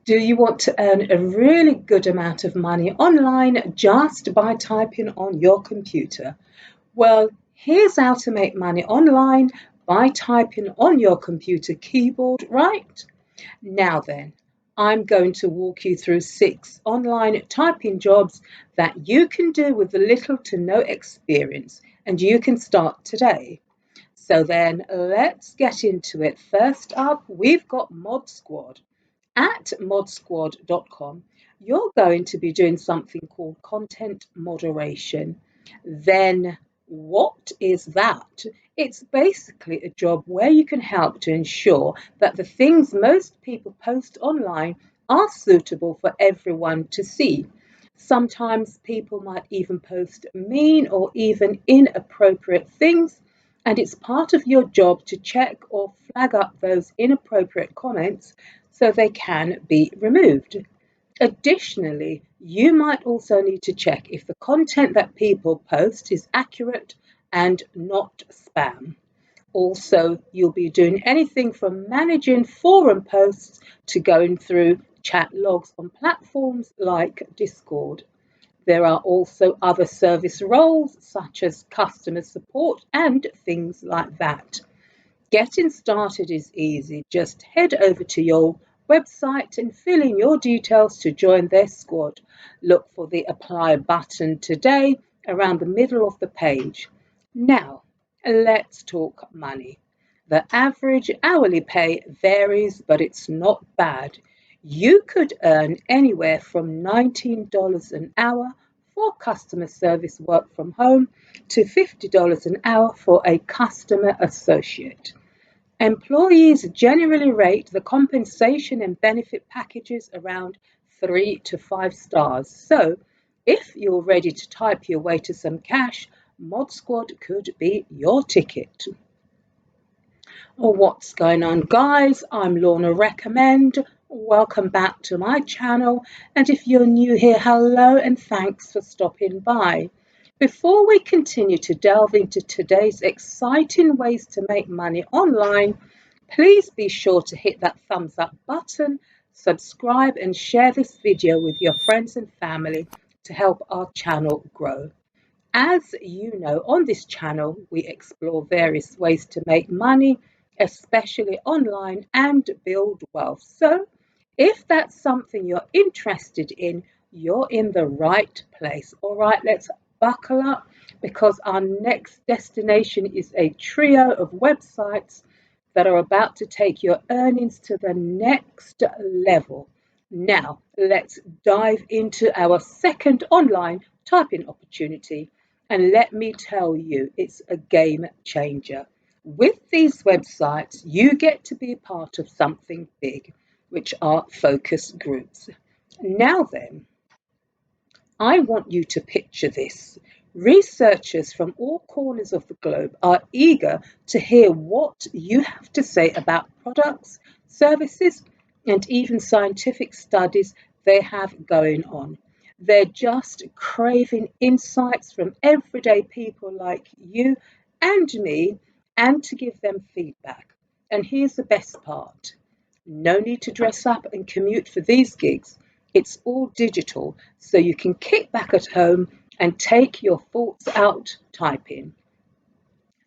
Do you want to earn a really good amount of money online just by typing on your computer? Well, here's how to make money online by typing on your computer keyboard, right? Now then, I'm going to walk you through 6 online typing jobs that you can do with little to no experience, and you can start today. So then let's get into it. First up, we've got Mod Squad. At modsquad.com, you're going to be doing something called content moderation. Then, what is that? It's basically a job where you can help to ensure that the things most people post online are suitable for everyone to see. Sometimes people might even post mean or even inappropriate things, and it's part of your job to check or flag up those inappropriate comments so they can be removed. Additionally, you might also need to check if the content that people post is accurate and not spam. Also, you'll be doing anything from managing forum posts to going through chat logs on platforms like Discord. There are also other service roles such as customer support and things like that. Getting started is easy. Just head over to your website and fill in your details to join their squad. Look for the apply button today around the middle of the page. Now, let's talk money. The average hourly pay varies, but it's not bad. You could earn anywhere from $19 an hour for customer service work from home to $50 an hour for a customer associate. Employees generally rate the compensation and benefit packages around 3 to 5 stars. So, if you're ready to type your way to some cash, Mod Squad could be your ticket. What's going on, guys? I'm Lorna Recommend. Welcome back to my channel. And if you're new here, hello and thanks for stopping by. Before we continue to delve into today's exciting ways to make money online, please be sure to hit that thumbs up button, subscribe and share this video with your friends and family to help our channel grow. As you know, on this channel, we explore various ways to make money, especially online, and build wealth. So if that's something you're interested in, you're in the right place. All right, let's buckle up because our next destination is a trio of websites that are about to take your earnings to the next level. Now, let's dive into our second online typing opportunity. And let me tell you, it's a game changer. With these websites, you get to be part of something big, which are focus groups. Now then, I want you to picture this. Researchers from all corners of the globe are eager to hear what you have to say about products, services, and even scientific studies they have going on. They're just craving insights from everyday people like you and me, and to give them feedback. And here's the best part. No need to dress up and commute for these gigs. It's all digital, so you can kick back at home and take your thoughts out typing.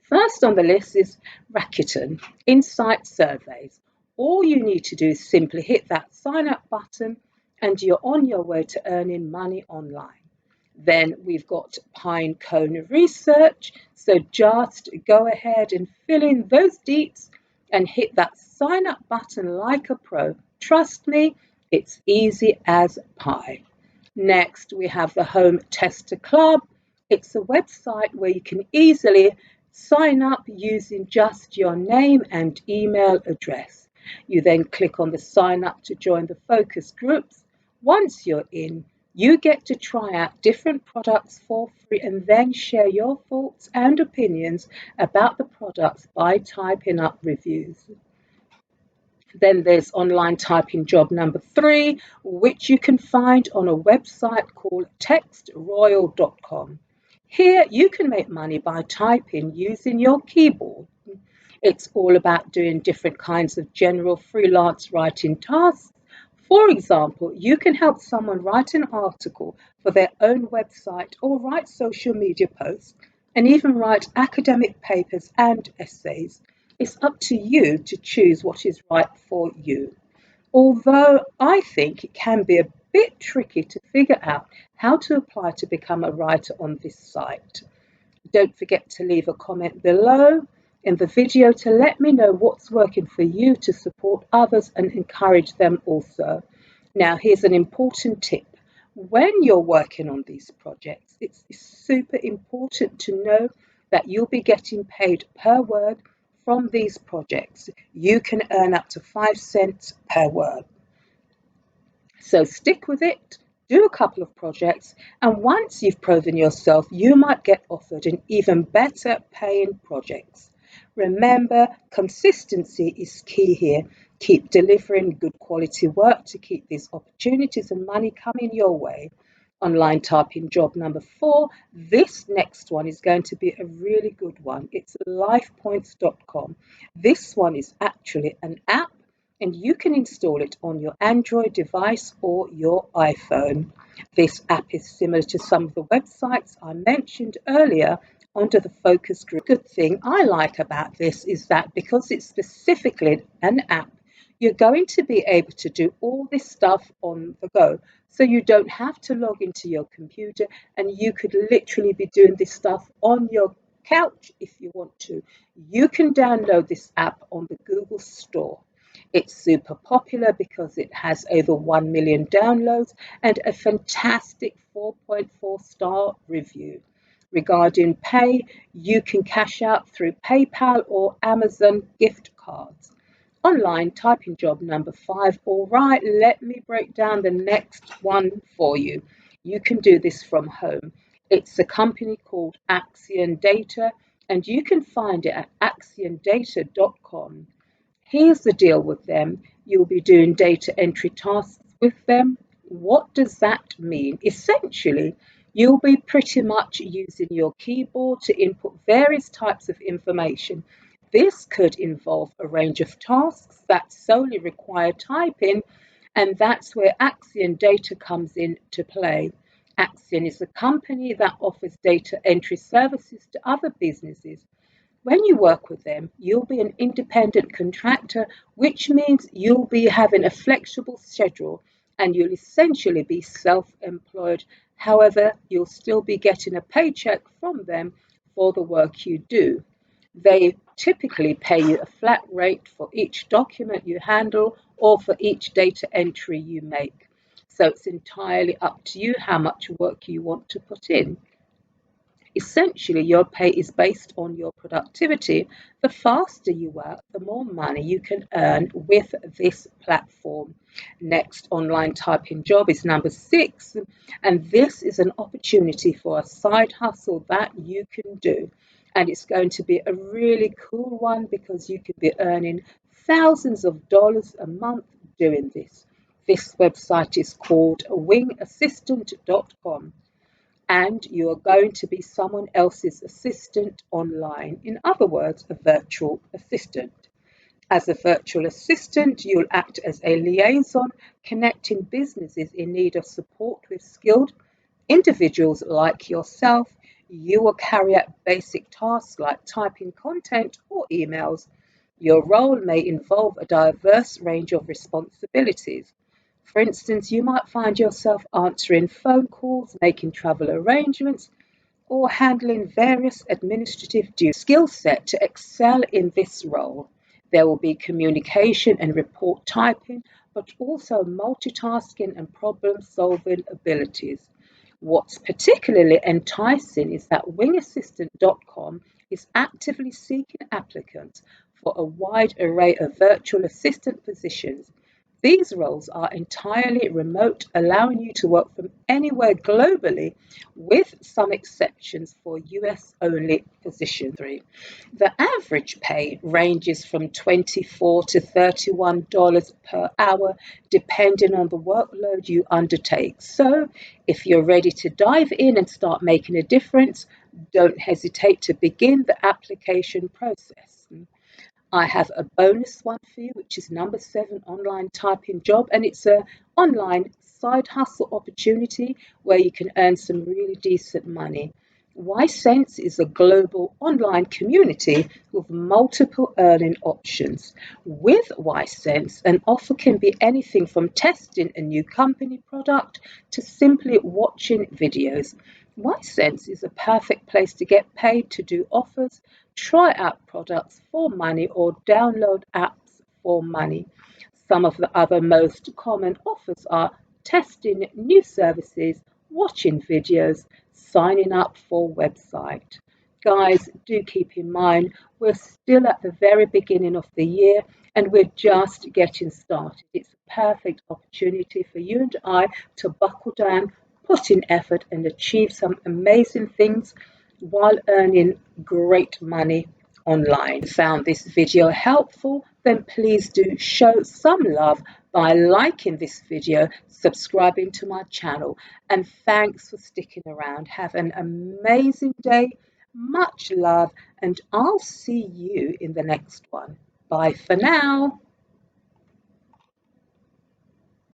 First on the list is Rakuten Insight Surveys. All you need to do is simply hit that sign up button and you're on your way to earning money online. Then we've got PineCon Research, so just go ahead and fill in those deets and hit that sign up button like a pro. Trust me, it's easy as pie. Next, we have the Home Tester Club. It's a website where you can easily sign up using just your name and email address. You then click on the sign up to join the focus groups. Once you're in, you get to try out different products for free and then share your thoughts and opinions about the products by typing up reviews. Then there's online typing job number 3, which you can find on a website called textroyal.com. Here you can make money by typing using your keyboard. It's all about doing different kinds of general freelance writing tasks For example, you can help someone write an article for their own website or write social media posts and even write academic papers and essays. It's up to you to choose what is right for you. Although I think it can be a bit tricky to figure out how to apply to become a writer on this site. Don't forget to leave a comment below in the video to let me know what's working for you to support others and encourage them also. Now, here's an important tip. When you're working on these projects, it's super important to know that you'll be getting paid per word from these projects. You can earn up to 5 cents per word. So stick with it, do a couple of projects, and once you've proven yourself, you might get offered an even better paying projects. Remember, consistency is key here. Keep delivering good quality work to keep these opportunities and money coming your way. Online typing job number 4. This next one is going to be a really good one. It's lifepoints.com. This one is actually an app and you can install it on your Android device or your iPhone. This app is similar to some of the websites I mentioned earlier under the focus group. The good thing I like about this is that because it's specifically an app, you're going to be able to do all this stuff on the go. So you don't have to log into your computer and you could literally be doing this stuff on your couch if you want to. You can download this app on the Google Store. It's super popular because it has over 1 million downloads and a fantastic 4.4-star review. Regarding pay, you can cash out through PayPal or Amazon gift cards. Online typing job number 5. All right, let me break down the next one for you. You can do this from home. It's a company called Axion Data, and you can find it at axiondata.com. Here's the deal with them. You'll be doing data entry tasks with them. What does that mean? Essentially, you'll be pretty much using your keyboard to input various types of information. This could involve a range of tasks that solely require typing, and that's where Axion Data comes into play. Axion is a company that offers data entry services to other businesses. When you work with them, you'll be an independent contractor, which means you'll be having a flexible schedule and you'll essentially be self-employed. However, you'll still be getting a paycheck from them for the work you do. They typically pay you a flat rate for each document you handle or for each data entry you make. So it's entirely up to you how much work you want to put in. Essentially, your pay is based on your productivity. The faster you work, the more money you can earn with this platform. Next online typing job is number 6, and this is an opportunity for a side hustle that you can do. And it's going to be a really cool one because you could be earning thousands of dollars a month doing this. This website is called wingassistant.com. And you are going to be someone else's assistant online. In other words, a virtual assistant. As a virtual assistant, you'll act as a liaison, connecting businesses in need of support with skilled individuals like yourself. You will carry out basic tasks like typing content or emails. Your role may involve a diverse range of responsibilities. For instance, you might find yourself answering phone calls, making travel arrangements, or handling various administrative duties. Skill set to excel in this role. There will be communication and report typing, but also multitasking and problem solving abilities. What's particularly enticing is that wingassistant.com is actively seeking applicants for a wide array of virtual assistant positions. These roles are entirely remote, allowing you to work from anywhere globally, with some exceptions for US only positions. The average pay ranges from $24 to $31 per hour, depending on the workload you undertake. So, if you're ready to dive in and start making a difference, don't hesitate to begin the application process. I have a bonus one for you, which is number 7 online typing job, and it's an online side hustle opportunity where you can earn some really decent money. YSense is a global online community with multiple earning options. With YSense, an offer can be anything from testing a new company product to simply watching videos. YSense is a perfect place to get paid to do offers, try out products for money, or download apps for money. Some of the other most common offers are testing new services, watching videos, signing up for website. Guys, do keep in mind we're still at the very beginning of the year and we're just getting started. It's a perfect opportunity for you and I to buckle down, put in effort, and achieve some amazing things while earning great money online. If you found this video helpful, then please do show some love by liking this video, subscribing to my channel, and thanks for sticking around. Have an amazing day, much love, and I'll see you in the next one. Bye for now.